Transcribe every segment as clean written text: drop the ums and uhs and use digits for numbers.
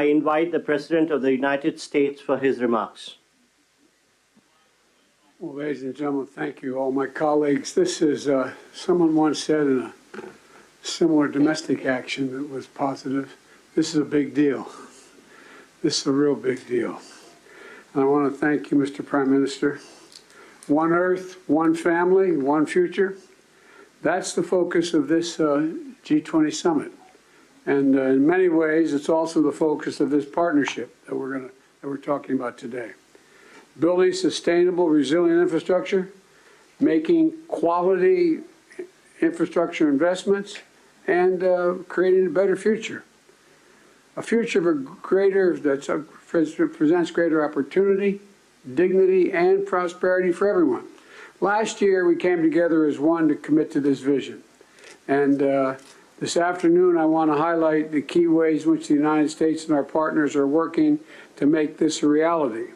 I invite the President of the United States for his remarks. Well, ladies and gentlemen, thank you, all my colleagues. This is, someone once said in a similar domestic action that was positive, this is a big deal. This is a real big deal. And I want to thank you, Mr. Prime Minister. One Earth, one family, one future. That's the focus of this G20 summit. And in many ways, it's also the focus of this partnership that we're talking about today. Building sustainable, resilient infrastructure, making quality infrastructure investments, and creating a better future. A future that presents greater opportunity, dignity, and prosperity for everyone. Last year, we came together as one to commit to this vision. And this afternoon, I want to highlight the key ways in which the United States and our partners are working to make this a reality.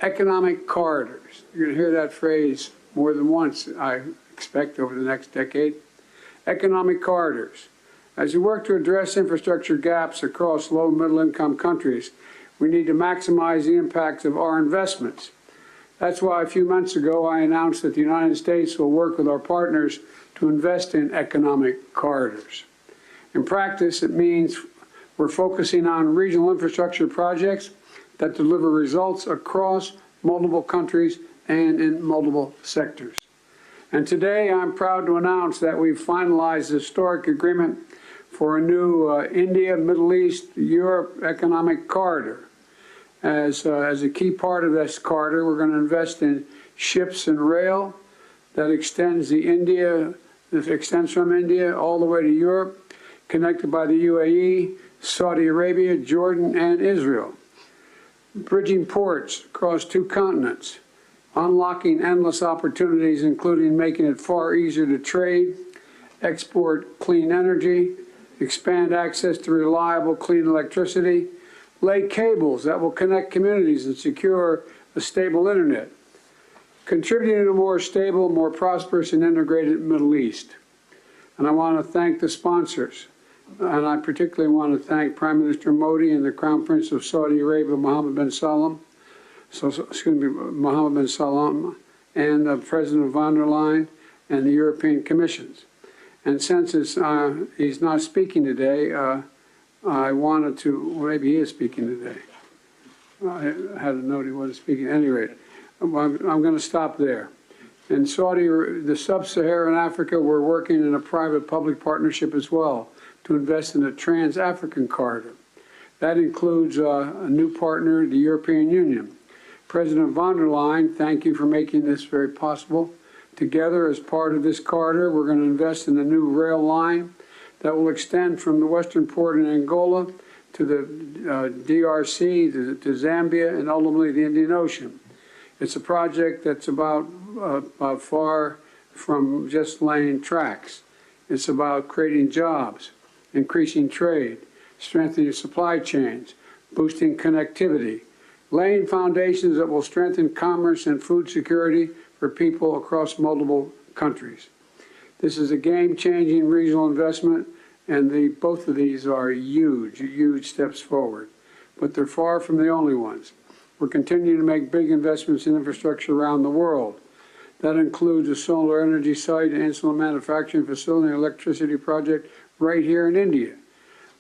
Economic corridors. You're going to hear that phrase more than once, I expect, over the next decade. Economic corridors. As we work to address infrastructure gaps across low and middle-income countries, we need to maximize the impacts of our investments. That's why a few months ago I announced that the United States will work with our partners to invest in economic corridors. In practice, it means we're focusing on regional infrastructure projects that deliver results across multiple countries and in multiple sectors. And today I'm proud to announce that we've finalized a historic agreement for a new India, Middle East, Europe economic corridor. As a key part of this corridor, we're going to invest in ships and rail that extends from India all the way to Europe, connected by the UAE, Saudi Arabia, Jordan, and Israel. Bridging ports across 2 continents, unlocking endless opportunities, including making it far easier to trade, export clean energy, expand access to reliable, clean electricity, lay cables that will connect communities and secure a stable internet, contributing to a more stable, more prosperous, and integrated Middle East. And I want to thank the sponsors. And I particularly want to thank Prime Minister Modi and the Crown Prince of Saudi Arabia, Mohammed bin Salman, and President von der Leyen and the European Commissions. And since he's not speaking today, I wanted to, well, maybe he is speaking today. I had a note he wasn't speaking. At any rate, I'm going to stop there. In the sub-Saharan Africa, we're working in a private-public partnership as well to invest in a trans-African corridor. That includes a new partner, the European Union. President von der Leyen, thank you for making this very possible. Together, as part of this corridor, we're going to invest in a new rail line that will extend from the western port in Angola to the DRC, to Zambia, and ultimately the Indian Ocean. It's a project that's about far from just laying tracks. It's about creating jobs, increasing trade, strengthening supply chains, boosting connectivity, laying foundations that will strengthen commerce and food security for people across multiple countries. This is a game-changing regional investment, and both of these are huge, huge steps forward. But they're far from the only ones. We're continuing to make big investments in infrastructure around the world. That includes a solar energy site, an insulin manufacturing facility, and electricity project right here in India.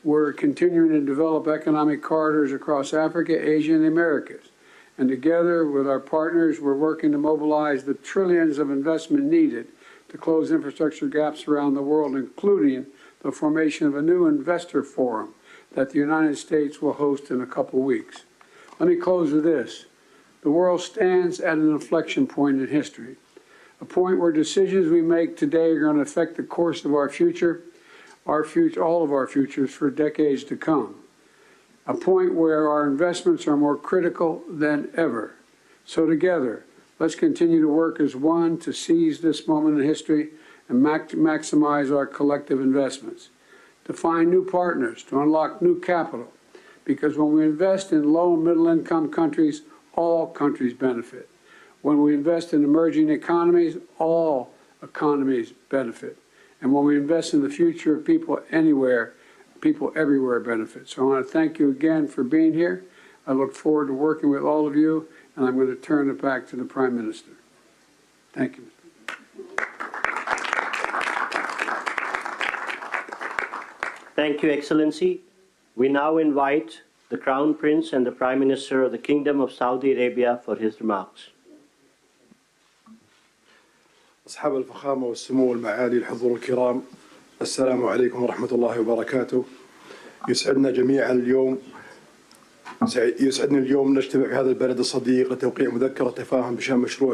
We're continuing to develop economic corridors across Africa, Asia, and the Americas. And together with our partners, we're working to mobilize the trillions of investment needed to close infrastructure gaps around the world, including the formation of a new investor forum that the United States will host in a couple weeks. Let me close with this. The world stands at an inflection point in history, a point where decisions we make today are going to affect the course of our future, all of our futures for decades to come. A point where our investments are more critical than ever. So together, let's continue to work as one to seize this moment in history and maximize our collective investments, to find new partners, to unlock new capital, because when we invest in low and middle income countries, all countries benefit. When we invest in emerging economies, all economies benefit. And when we invest in the future of people anywhere, people everywhere benefit. So I want to thank you again for being here. I look forward to working with all of you, and I'm going to turn it back to the Prime Minister. Thank you. Thank you, Excellency. We now invite the Crown Prince and the Prime Minister of the Kingdom of Saudi Arabia for his remarks. أصحاب الفخامة والسمو والمعالي الحضور الكرام، السلام عليكم ورحمة الله وبركاته. يسعدني اليوم نجتمع في هذا البلد الصديق لتوقيع مذكرة تفاهم بشأن مشروع